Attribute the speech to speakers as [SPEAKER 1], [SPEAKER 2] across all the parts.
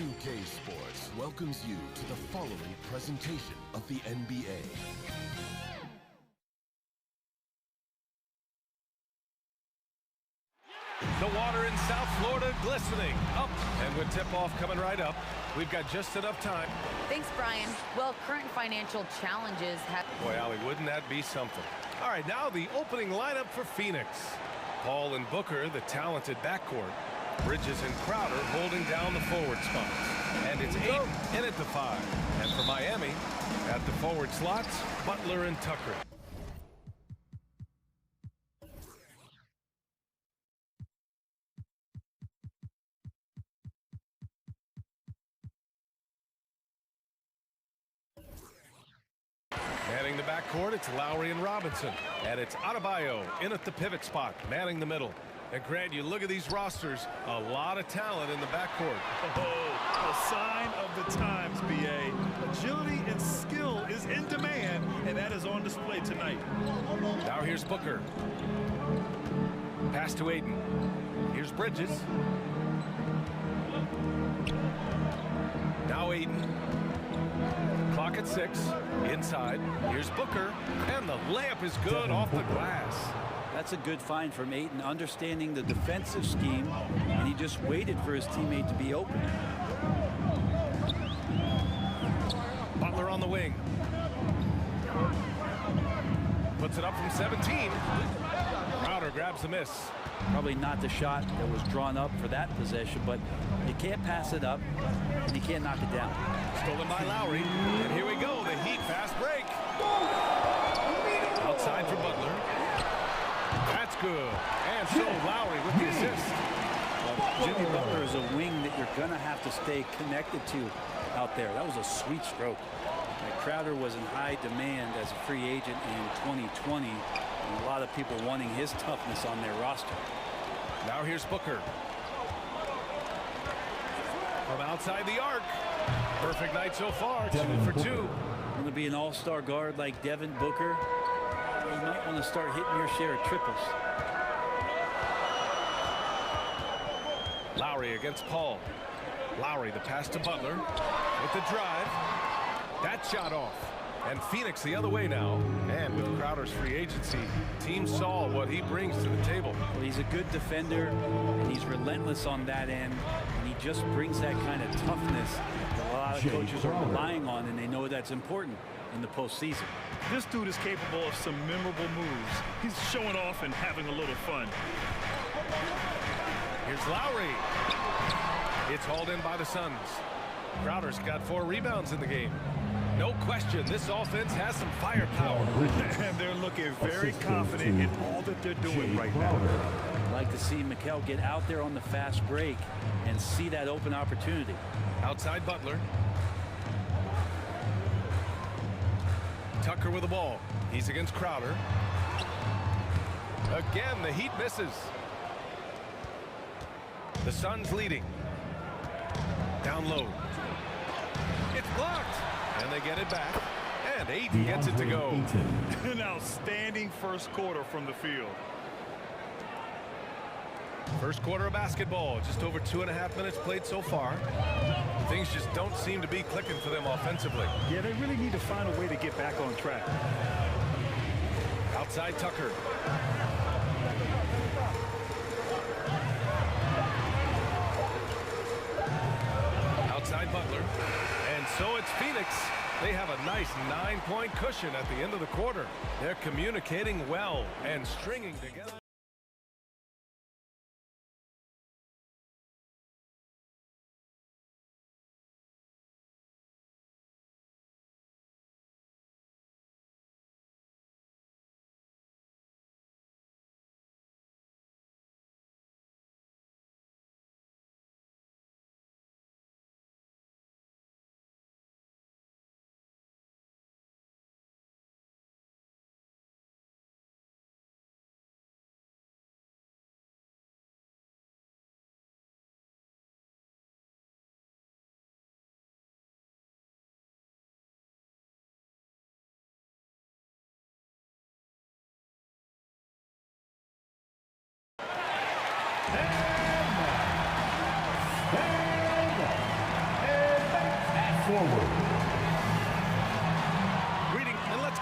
[SPEAKER 1] 2K Sports welcomes you to the following presentation of the NBA.
[SPEAKER 2] The water in South Florida glistening up, and with tip-off coming right up, we've got just enough time.
[SPEAKER 3] Thanks, Brian. Well, current financial challenges have...
[SPEAKER 2] Boy, Allie, wouldn't that be something? All right, now the opening lineup for Phoenix. Paul and Booker, the talented backcourt. Bridges and Crowder holding down the forward spots. And it's Ayton in at the 5. And for Miami, at the forward slots, Butler and Tucker. Manning the backcourt, it's Lowry and Robinson. And it's Adebayo in at the pivot spot, manning the middle. And Grant, you look at these rosters, a lot of talent in the backcourt.
[SPEAKER 4] Oh, a sign of the times, BA. Agility and skill is in demand, and that is on display tonight.
[SPEAKER 2] Now here's Booker. Pass to Ayton. Here's Bridges. Now Ayton. Clock at 6. Inside. Here's Booker. And the layup is good off the glass.
[SPEAKER 5] That's a good find from Ayton, understanding the defensive scheme, and he just waited for his teammate to be open.
[SPEAKER 2] Butler on the wing. Puts it up from 17. Crowder grabs the miss.
[SPEAKER 5] Probably not the shot that was drawn up for that possession, but you can't pass it up, and you can't knock it down.
[SPEAKER 2] Stolen by Lowry, and here we go, the Heat fast break. Outside for Butler. That's good. And so Lowry with the assist.
[SPEAKER 5] Jimmy Butler is a wing that you're going to have to stay connected to out there. That was a sweet stroke. Crowder was in high demand as a free agent in 2020, and a lot of people wanting his toughness on their roster.
[SPEAKER 2] Now here's Booker. From outside the arc. Perfect night so far, 2 for 2.
[SPEAKER 5] Going to be an all-star guard like Devin Booker. You might want to start hitting your share of triples.
[SPEAKER 2] Lowry against Paul. Lowry, the pass to Butler with the drive. That shot off. And Phoenix the other way now. And with Crowder's free agency, team saw what he brings to the table.
[SPEAKER 5] Well, he's a good defender, and he's relentless on that end. And he just brings that kind of toughness that a lot of coaches are relying on, and they know that's important in the postseason.
[SPEAKER 4] This dude is capable of some memorable moves. He's showing off and having a little fun.
[SPEAKER 2] Here's Lowry. It's hauled in by the Suns. Crowder's got 4 rebounds in the game. No question, this offense has some firepower.
[SPEAKER 4] And they're looking very confident in all that they're doing right now.
[SPEAKER 5] I'd like to see Mikal get out there on the fast break and see that open opportunity.
[SPEAKER 2] Outside Butler. Tucker with the ball. He's against Crowder. Again, the Heat misses. The Suns leading. Down low. It's blocked. And they get it back. And Ayton gets it to go.
[SPEAKER 4] An outstanding first quarter from the field.
[SPEAKER 2] First quarter of basketball. Just over 2.5 minutes played so far. Things just don't seem to be clicking for them offensively.
[SPEAKER 4] Yeah, they really need to find a way to get back on track.
[SPEAKER 2] Outside Tucker. Outside Butler. And so it's Phoenix. They have a nice 9-point cushion at the end of the quarter. They're communicating well and stringing together.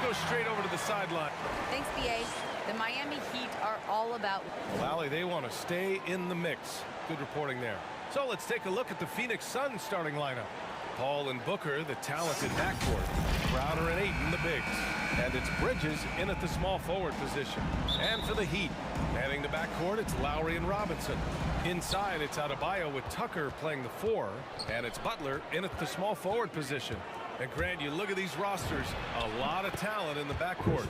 [SPEAKER 2] goes straight over to the sideline.
[SPEAKER 3] Thanks, BA. The Miami Heat are all about...
[SPEAKER 2] Lally, they want to stay in the mix. Good reporting there. So let's take a look at the Phoenix Suns starting lineup. Paul and Booker, the talented backcourt. Crowder and Ayton, the bigs. And it's Bridges in at the small forward position. And for the Heat, manning the backcourt, it's Lowry and Robinson. Inside, it's Adebayo with Tucker playing the 4. And it's Butler in at the small forward position. And Grant, you look at these rosters, a lot of talent in the backcourt.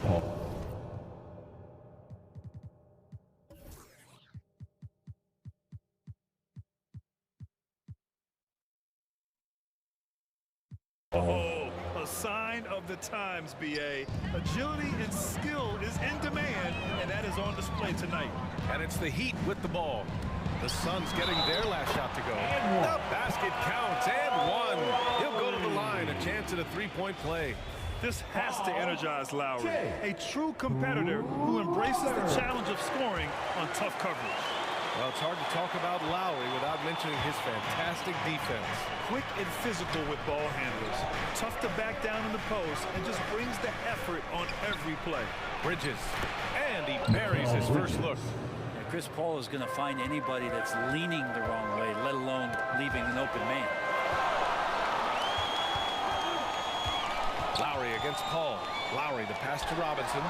[SPEAKER 4] Oh, a sign of the times, BA. Agility and skill is in demand, and that is on display tonight.
[SPEAKER 2] And it's the Heat with the ball. The Suns getting their last shot to go. The basket counts, and one. He'll go to the line, a chance at a three-point play.
[SPEAKER 4] This has to energize Lowry, a true competitor who embraces the challenge of scoring on tough coverage.
[SPEAKER 2] Well, it's hard to talk about Lowry without mentioning his fantastic defense.
[SPEAKER 4] Quick and physical with ball handlers. Tough to back down in the post and just brings the effort on every play.
[SPEAKER 2] Bridges, and he buries his first look.
[SPEAKER 5] Yeah, Chris Paul is going to find anybody that's leaning the wrong way, let alone leaving an open man.
[SPEAKER 2] Lowry against Paul. Lowry, the pass to Robinson.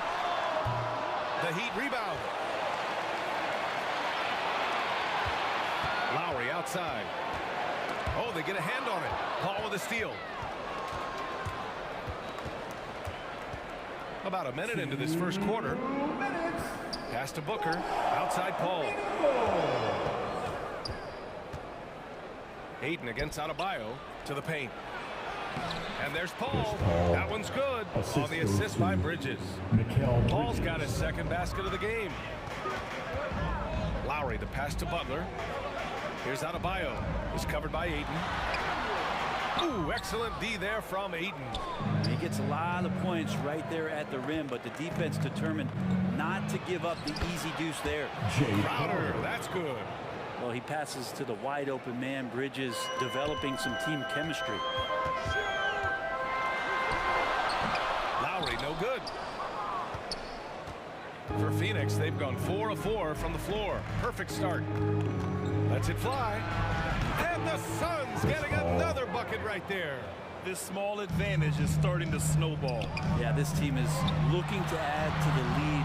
[SPEAKER 2] The Heat rebound. Lowry outside. Oh, they get a hand on it. Paul with a steal. About a minute into this first quarter. Pass to Booker. Outside Paul. Ayton against Adebayo to the paint. And there's Paul. That one's good. On the assist by Bridges. Paul's got his second basket of the game. Lowry, the pass to Butler. Here's Adebayo. He's covered by Ayton. Ooh, excellent D there from Ayton.
[SPEAKER 5] He gets a lot of points right there at the rim, but the defense determined not to give up the easy deuce there.
[SPEAKER 2] Crowder, that's good.
[SPEAKER 5] Well, he passes to the wide open man. Bridges developing some team chemistry.
[SPEAKER 2] Lowry, no good. For Phoenix, they've gone 4 of 4 from the floor. Perfect start. Lets it fly. And the Suns getting another bucket right there.
[SPEAKER 4] This small advantage is starting to snowball.
[SPEAKER 5] Yeah, this team is looking to add to the lead,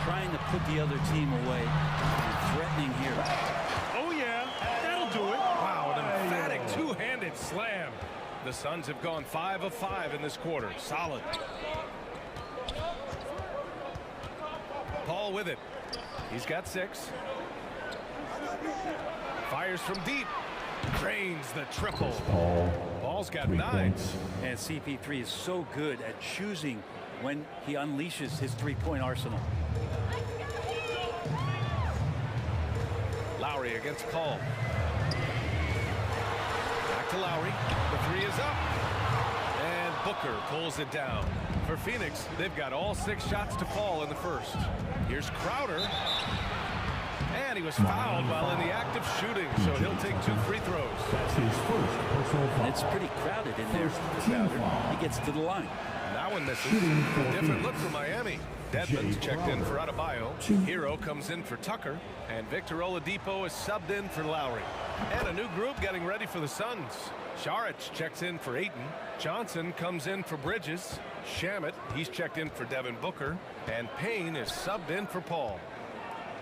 [SPEAKER 5] trying to put the other team away, and threatening here.
[SPEAKER 4] Oh, yeah, that'll do it.
[SPEAKER 2] Wow, an emphatic two-handed slam. The Suns have gone 5 of 5 in this quarter. Solid. Paul with it. He's got 6. Fires from deep. Drains the triple. Paul's got 9.
[SPEAKER 5] And CP3 is so good at choosing when he unleashes his three-point arsenal.
[SPEAKER 2] Lowry against Paul. Back to Lowry. The 3 is up. And Booker pulls it down. For Phoenix, they've got all 6 shots to fall in the first. Here's Crowder. And he was fouled while in the act of shooting, so he'll take 2 free throws.
[SPEAKER 6] That's his first personal foul.
[SPEAKER 5] It's pretty crowded in there for Crowder. He gets to the line.
[SPEAKER 2] That one misses. A different look for Miami. Dedmon's checked in for Adebayo. Hero comes in for Tucker. And Victor Oladipo is subbed in for Lowry. And a new group getting ready for the Suns. Saric checks in for Ayton. Johnson comes in for Bridges. Shamet, he's checked in for Devin Booker. And Payne is subbed in for Paul.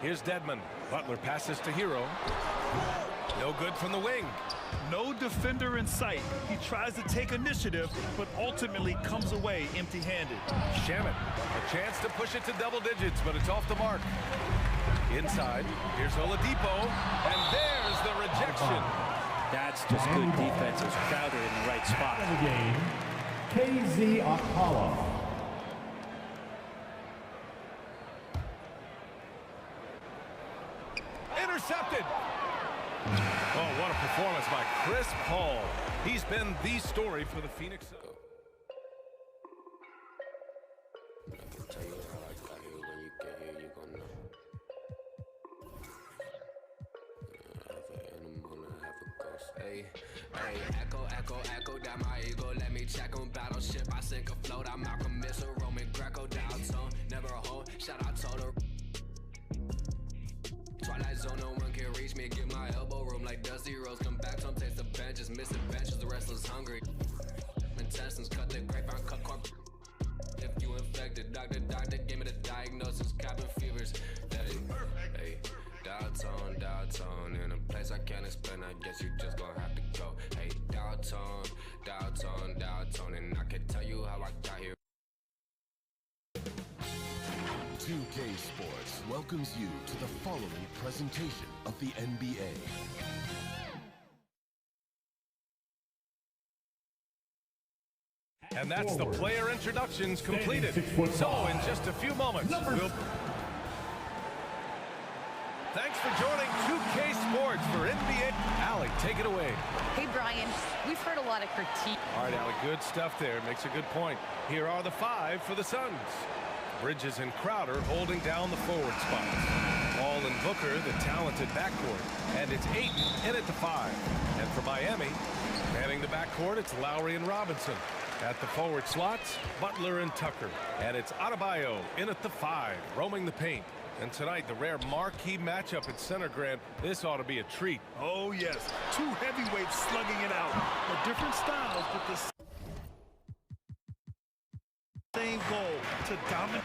[SPEAKER 2] Here's Dedmon. Butler passes to Hero. No good from the wing.
[SPEAKER 4] No defender in sight. He tries to take initiative, but ultimately comes away empty-handed.
[SPEAKER 2] Shamet, a chance to push it to double digits, but it's off the mark. Inside, here's Oladipo, and there's the rejection.
[SPEAKER 5] That's just good defense as Crowder in the right spot.
[SPEAKER 6] The game, KZ Okpala.
[SPEAKER 2] Intercepted. Oh, what a performance by Chris Paul. He's been the story for the Phoenix.
[SPEAKER 7] Hey, echo, echo, echo down my ego. Let me check on battleship. I sink afloat. I'm Malcolm, Roman ground. hungry. Intestines cut the grapevine, cut corp. If you infected, doctor gave me the diagnosis, cabin fevers. Hey, downtown, in a place I can't explain. I guess you just gonna have to go. Hey, downtown, and I can tell you how I got here.
[SPEAKER 1] 2K Sports welcomes you to the following presentation of the NBA.
[SPEAKER 2] And that's the player introductions completed. So in just a few moments, thanks for joining 2K Sports for NBA. Alec, take it away.
[SPEAKER 3] Hey, Brian, we've heard a lot of critique.
[SPEAKER 2] All right, Alec, good stuff there. Makes a good point. Here are the 5 for the Suns. Bridges and Crowder holding down the forward spots. Paul and Booker, the talented backcourt. And it's Ayton in at the 5. And for Miami, manning the backcourt, it's Lowry and Robinson. At the forward slots, Butler and Tucker. And it's Adebayo in at the 5, roaming the paint. And tonight, the rare marquee matchup at center, Grant. This ought to be a treat.
[SPEAKER 4] Oh, yes. 2 heavyweights slugging it out. The different styles, but the same goal to dominate.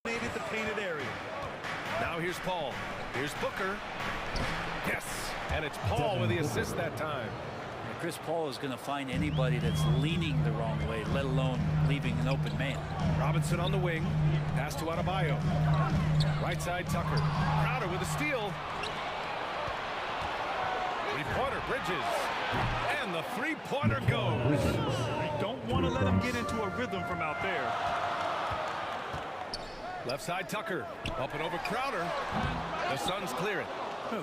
[SPEAKER 4] The painted area.
[SPEAKER 2] Now here's Paul. Here's Booker. Yes, and it's Paul with the assist that time.
[SPEAKER 5] Chris Paul is going to find anybody that's leaning the wrong way, let alone leaving an open man.
[SPEAKER 2] Robinson on the wing. Pass to Adebayo. Right side, Tucker. Crowder with a steal. Three-pointer, Bridges. And the three-pointer goes.
[SPEAKER 4] You don't want to let him get into a rhythm from out there.
[SPEAKER 2] Left side, Tucker. Up and over Crowder. The Suns clear it.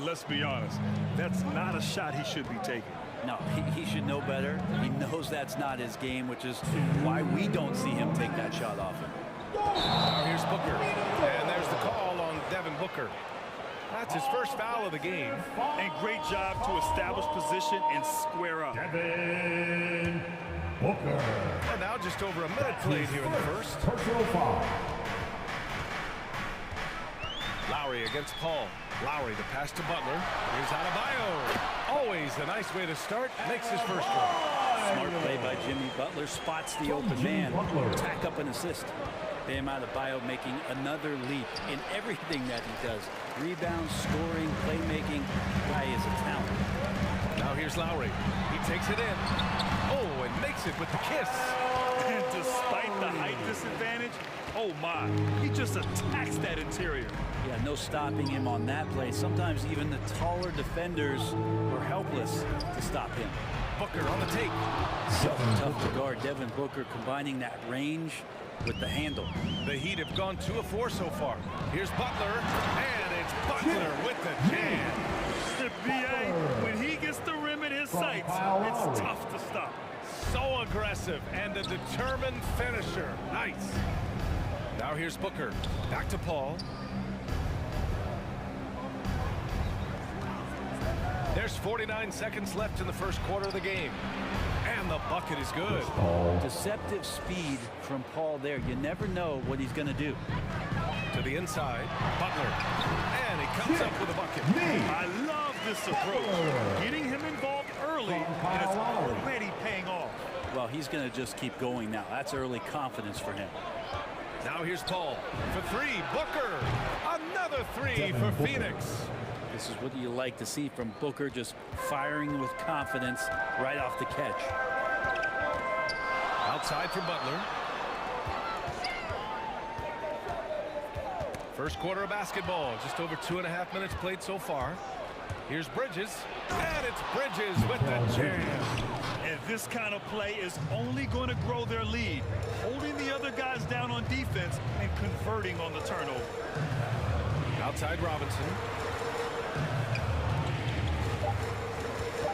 [SPEAKER 4] Let's be honest. That's not a shot he should be taking.
[SPEAKER 5] No, he should know better. He knows that's not his game, which is why we don't see him take that shot often.
[SPEAKER 2] Now here's Booker. And there's the call on Devin Booker. That's his first foul of the game.
[SPEAKER 4] And great job to establish position and square up.
[SPEAKER 6] Devin Booker.
[SPEAKER 2] And now just over a minute played here in the first.
[SPEAKER 6] Personal foul.
[SPEAKER 2] Lowry against Paul. Lowry, the pass to Butler. Here's Adebayo. Always a nice way to start. Makes his first one.
[SPEAKER 5] Smart play by Jimmy Butler. Spots the open man. Tack up an assist. Bam Adebayo making another leap in everything that he does. Rebounds, scoring, playmaking. Guy is a talent.
[SPEAKER 2] Now here's Lowry. He takes it in. Oh, and makes it with the kiss.
[SPEAKER 4] And despite the height disadvantage, oh my, he just attacks that interior.
[SPEAKER 5] Yeah, no stopping him on that play. Sometimes even the taller defenders were helpless to stop him.
[SPEAKER 2] Booker on the take.
[SPEAKER 5] So tough to guard. Devin Booker combining that range with the handle.
[SPEAKER 2] The Heat have gone 2 of 4 so far. Here's Butler, and it's Butler with the jam.
[SPEAKER 4] The BA, when he gets the rim in his sights, it's tough to stop.
[SPEAKER 2] So aggressive and a determined finisher. Nice. Now here's Booker. Back to Paul. There's 49 seconds left in the first quarter of the game. And the bucket is good.
[SPEAKER 5] Deceptive speed from Paul there. You never know what he's going to do.
[SPEAKER 2] To the inside, Butler. And he comes up with a bucket.
[SPEAKER 4] I love this approach. Getting him involved early, and it's already paying off.
[SPEAKER 5] Well, he's going to just keep going now. That's early confidence for him.
[SPEAKER 2] Now here's Paul for 3. Booker. Another 3 for Phoenix.
[SPEAKER 5] This is what you like to see from Booker, just firing with confidence right off the catch.
[SPEAKER 2] Outside for Butler. First quarter of basketball, just over 2.5 minutes played so far. Here's Bridges, and it's Bridges with the jam.
[SPEAKER 4] And this kind of play is only going to grow their lead, holding the other guys down on defense and converting on the turnover.
[SPEAKER 2] Outside Robinson.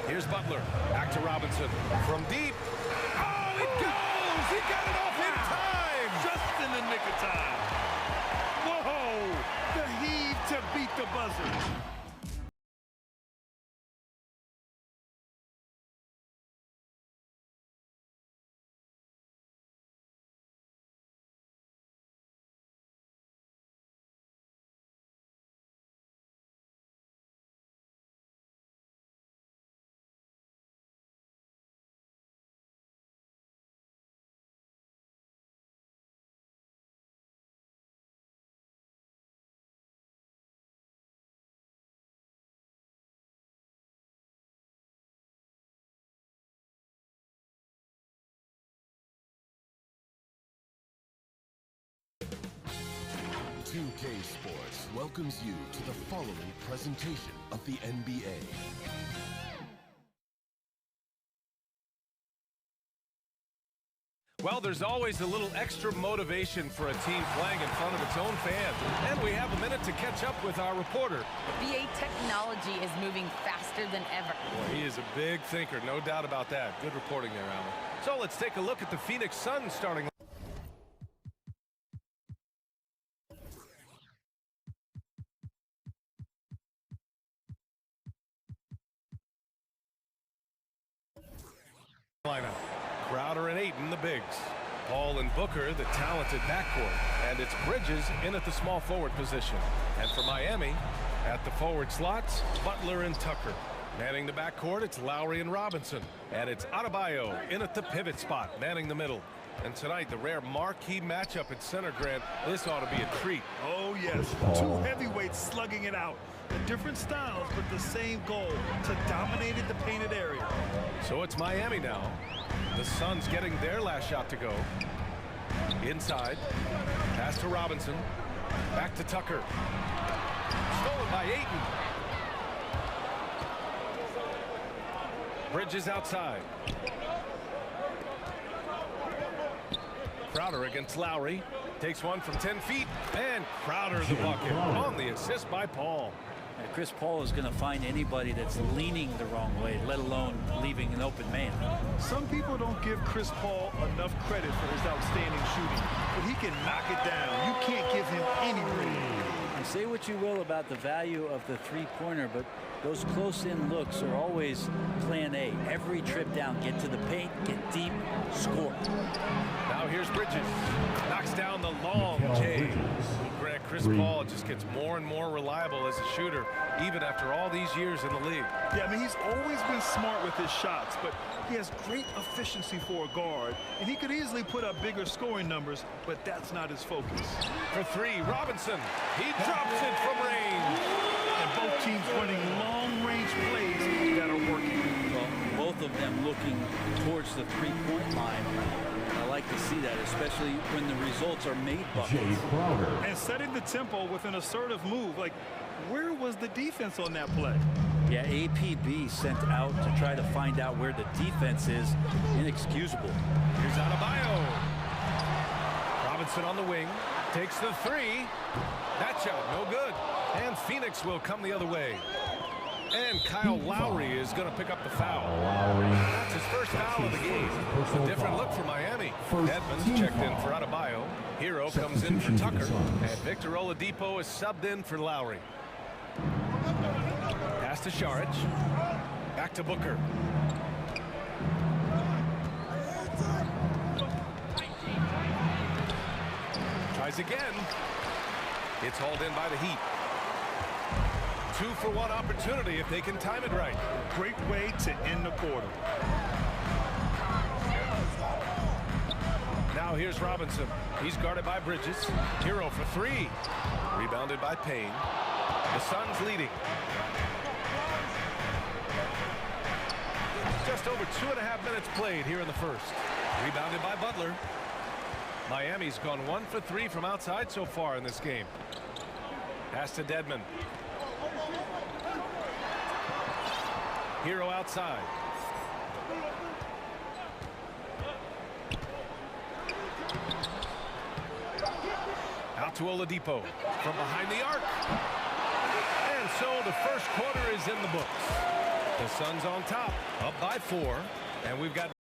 [SPEAKER 2] Here's Butler, back to Robinson. From deep, oh, it goes! He got it off in time!
[SPEAKER 4] Just in the nick of time. Whoa! The heave to beat the buzzer.
[SPEAKER 1] 2K Sports welcomes you to the following presentation of the NBA.
[SPEAKER 2] Well, there's always a little extra motivation for a team playing in front of its own fans. And we have a minute to catch up with our reporter.
[SPEAKER 3] BA technology is moving faster than ever.
[SPEAKER 2] Well, he is a big thinker, no doubt about that. Good reporting there, Alan. So let's take a look at the Phoenix Suns starting. Lineup. Crowder and Ayton, the bigs. Paul and Booker, the talented backcourt. And it's Bridges in at the small forward position. And for Miami, at the forward slots, Butler and Tucker. Manning the backcourt, it's Lowry and Robinson. And it's Adebayo in at the pivot spot, manning the middle. And tonight, the rare marquee matchup at center, Grant. This ought to be a treat.
[SPEAKER 4] Oh, yes. Two heavyweights slugging it out. Different styles, but the same goal, to dominate the painted area.
[SPEAKER 2] So it's Miami now. The Suns getting their last shot to go. Inside. Pass to Robinson. Back to Tucker. Stolen by Ayton. Bridges outside. Crowder against Lowry. Takes one from 10 feet. And Crowder the bucket on the assist by Paul.
[SPEAKER 5] Chris Paul is going to find anybody that's leaning the wrong way, let alone leaving an open man.
[SPEAKER 4] Some people don't give Chris Paul enough credit for his outstanding shooting, but he can knock it down. You can't give him any room.
[SPEAKER 5] And say what you will about the value of the three-pointer, but those close-in looks are always plan A. Every trip down, get to the paint, get deep, score.
[SPEAKER 2] Now here's Bridges. Knocks down the long J. Grant, Chris Paul just gets more and more reliable as a shooter, even after all these years in the league.
[SPEAKER 4] Yeah, I mean, he's always been smart with his shots, but he has great efficiency for a guard, and he could easily put up bigger scoring numbers, but that's not his focus.
[SPEAKER 2] For three, Robinson. He drops it from range.
[SPEAKER 4] And both teams running long-range plays that are working.
[SPEAKER 5] Well, both of them looking towards the three-point line. I like to see that, especially when the results are made buckets.
[SPEAKER 4] And setting the tempo with an assertive move. Like, where was the defense on that play?
[SPEAKER 5] Yeah, APB sent out to try to find out where the defense is. Inexcusable.
[SPEAKER 2] Here's Adebayo. Robinson on the wing. Takes the three. That shot, no good. And Phoenix will come the other way. And Kyle Lowry is going to pick up the foul. That's his first foul of the game. A different look for Miami. Edmonds checked in for Adebayo. Hero comes in for Tucker. And Victor Oladipo is subbed in for Lowry. Pass to Saric. Back to Booker. Tries again. It's hauled in by the Heat. 2-for-1 opportunity if they can time it right.
[SPEAKER 4] Great way to end the quarter.
[SPEAKER 2] Now here's Robinson. He's guarded by Bridges. Hero for three. Rebounded by Payne. The Suns leading. Just over 2.5 minutes played here in the first. Rebounded by Butler. Miami's gone 1 for 3 from outside so far in this game. Pass to Dedmon. Hero outside. Out to Oladipo from behind the arc. And so the first quarter is in the books. The Suns on top, up by 4. And we've got